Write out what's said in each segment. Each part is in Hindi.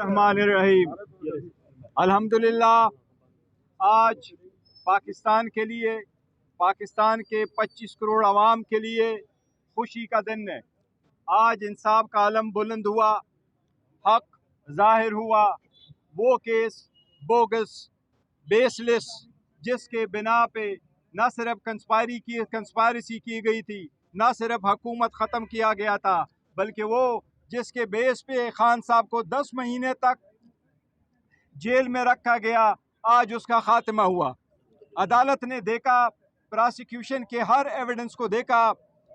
बिस्मिल्लाहिर्रहमानिर्रहीम। अल्हम्दुलिल्लाह, आज पाकिस्तान के लिए, पाकिस्तान के 25 करोड़ आवाम के लिए खुशी का दिन है। आज इंसाफ का आलम बुलंद हुआ, हक जाहिर हुआ। वो केस बोगस, बेसलेस, जिसके बिना पे न सिर्फ कंस्पायरेसी की गई थी, न सिर्फ हुकूमत ख़त्म किया गया था, बल्कि वो जिसके बेस पे खान साहब को 10 महीने तक जेल में रखा गया, आज उसका खात्मा हुआ। अदालत ने देखा, प्रोसिक्यूशन के हर एविडेंस को देखा,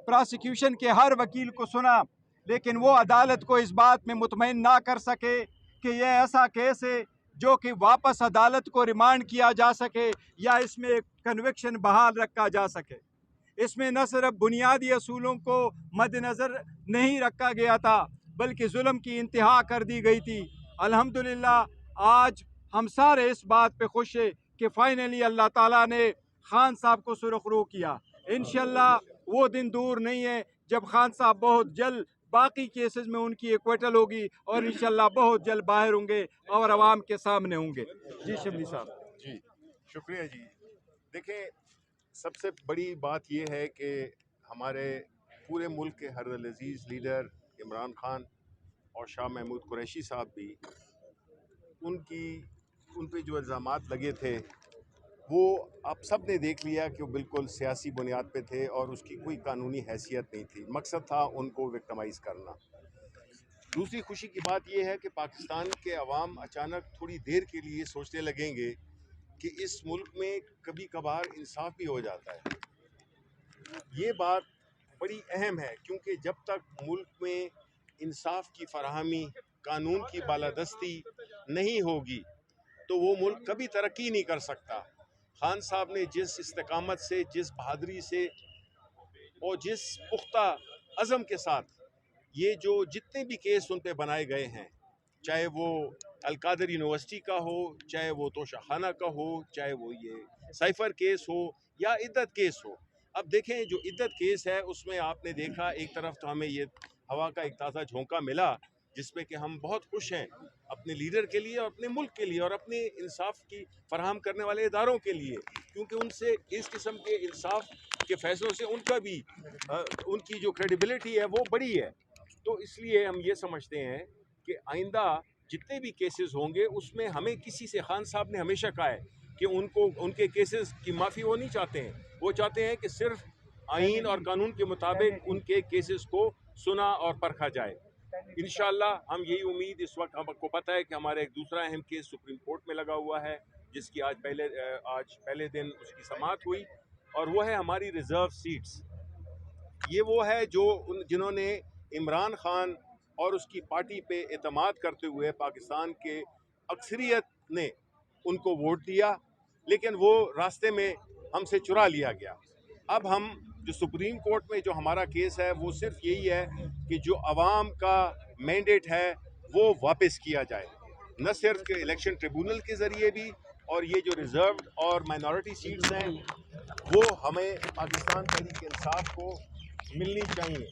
प्रोसिक्यूशन के हर वकील को सुना, लेकिन वो अदालत को इस बात में मुतमईन ना कर सके कि यह ऐसा केस है जो कि वापस अदालत को रिमांड किया जा सके या इसमें कन्विक्शन बहाल रखा जा सके। इसमें न सिर्फ बुनियादी असूलों को मद्देनज़र नहीं रखा गया था, बल्कि जुल्म की इंतहा कर दी गई थी। अल्हम्दुलिल्लाह, आज हम सारे इस बात पे खुश है कि फाइनली अल्लाह ताला ने खान साहब को सुरखरू किया। इंशाल्लाह वो दिन दूर नहीं है जब खान साहब बहुत जल्द बाकी केसेस में उनकी एक्विटल होगी और इंशाल्लाह बहुत जल्द बाहर होंगे और आवाम के सामने होंगे। जी शिबली साहब। जी शुक्रिया जी। देखें, सबसे बड़ी बात यह है कि हमारे पूरे मुल्क के हरदल अजीज़ लीडर इमरान खान और शाह महमूद कुरैशी साहब भी उन पे जो इल्ज़ामात लगे थे वो आप सब ने देख लिया कि वो बिल्कुल सियासी बुनियाद पे थे और उसकी कोई कानूनी हैसियत नहीं थी। मकसद था उनको विक्टिमाइज़ करना। दूसरी खुशी की बात यह है कि पाकिस्तान के अवाम अचानक थोड़ी देर के लिए सोचने लगेंगे कि इस मुल्क में कभी कभार इंसाफ भी हो जाता है। ये बात बड़ी अहम है, क्योंकि जब तक मुल्क में इंसाफ की फराहमी, कानून की बालादस्ती नहीं होगी तो वो मुल्क कभी तरक्की नहीं कर सकता। खान साहब ने जिस इस्तकामत से, जिस बहादुरी से और जिस पुख्ता अज़म के साथ ये जो जितने भी केस उन पे बनाए गए हैं, चाहे वो अलकादर यूनिवर्सिटी का हो, चाहे वो तोशाखाना का हो, चाहे वो ये साइफर केस हो या इद्दत केस हो। अब देखें, जो इद्दत केस है उसमें आपने देखा, एक तरफ तो हमें ये हवा का एक ताज़ा झोंका मिला जिसमें कि हम बहुत खुश हैं अपने लीडर के लिए और अपने मुल्क के लिए और अपने इंसाफ की फराहम करने वाले इदारों के लिए, क्योंकि उनसे इस किस्म के इंसाफ के फैसलों से उनका भी उनकी जो क्रेडिबिलिटी है वो बड़ी है। तो इसलिए हम ये समझते हैं कि आइंदा जितने भी केसेस होंगे उसमें हमें किसी से, खान साहब ने हमेशा कहा है कि उनको उनके केसेस की माफ़ी वो नहीं चाहते हैं, वो चाहते हैं कि सिर्फ आइन और कानून के मुताबिक उनके केसेस को सुना और परखा जाए। इंशाअल्लाह हम यही उम्मीद, इस वक्त हमको पता है कि हमारा एक दूसरा अहम केस सुप्रीम कोर्ट में लगा हुआ है जिसकी आज पहले दिन उसकी समाअत हुई, और वो है हमारी रिज़र्व सीट्स। ये वो है जो जिन्होंने इमरान खान और उसकी पार्टी पे एतमाद करते हुए पाकिस्तान के अक्सरियत ने उनको वोट दिया, लेकिन वो रास्ते में हमसे चुरा लिया गया। अब हम जो सुप्रीम कोर्ट में जो हमारा केस है वो सिर्फ यही है कि जो अवाम का मैंडेट है वो वापस किया जाए, न सिर्फ के इलेक्शन ट्रिब्यूनल के ज़रिए भी, और ये जो रिज़र्व्ड और माइनॉरिटी सीट्स हैं वो हमें पाकिस्तान तहरीक इंसाफ को मिलनी चाहिए।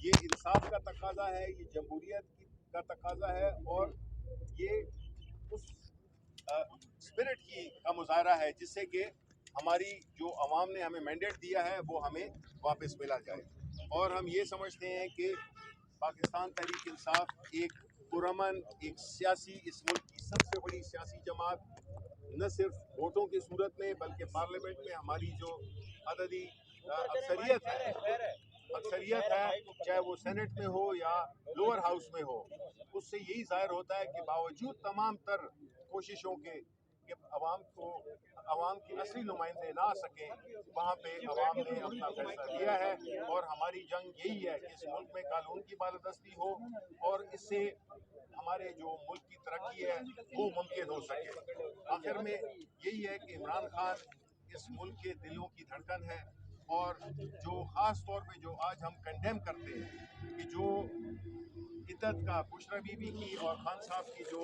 ये इंसाफ का तकाजा है, ये जमहूरियत का तकाजा है, और ये उस स्पिरिट का मुजाहरा है जिससे कि हमारी जो अवाम ने हमें मैंडेट दिया है वो हमें वापस मिला जाए। और हम ये समझते हैं कि पाकिस्तान तहरीक इंसाफ एक पुरअमन, एक सियासी, इस मुल्क की सबसे बड़ी सियासी जमात, न सिर्फ वोटों की सूरत में बल्कि पार्लियामेंट में हमारी जो अददी अक्सरियत है, चाहे वो सेनेट में हो या लोअर हाउस में हो, उससे यही जाहिर होता है कि बावजूद तमाम तर कोशिशों के कि अवाम की असली नुमाइंदे ना आ सके, वहाँ पे अवाम ने अपना फैसला लिया है। और हमारी जंग यही है कि इस मुल्क में कानून की बालादस्ती हो और इससे हमारे जो मुल्क की तरक्की है वो मुमकिन हो सके। आखिर में यही है कि इमरान खान इस मुल्क के दिलों की धड़कन है, और जो ख़ास तौर पे जो आज हम कंडेम करते हैं कि जो इद्दत का, बुशरा बीबी की और खान साहब की जो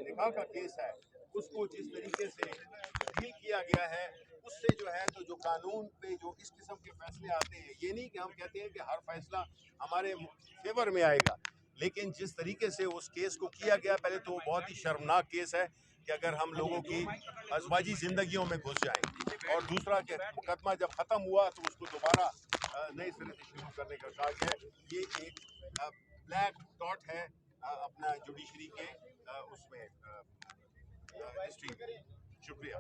निकाह का केस है उसको जिस तरीके से डील किया गया है, उससे जो है तो जो कानून पे जो इस किस्म के फैसले आते हैं, ये नहीं कि हम कहते हैं कि हर फैसला हमारे फेवर में आएगा, लेकिन जिस तरीके से उस केस को किया गया, पहले तो वो बहुत ही शर्मनाक केस है कि अगर हम लोगों की अज़वाजी ज़िंदगियों में घुस जाएं, और दूसरा कि मुकदमा जब ख़त्म हुआ तो उसको दोबारा नए सिरे से शुरू करने का कार्य है। ये एक ब्लैक डॉट है अपना जुडिशरी के उसमें हिस्ट्री में। शुक्रिया।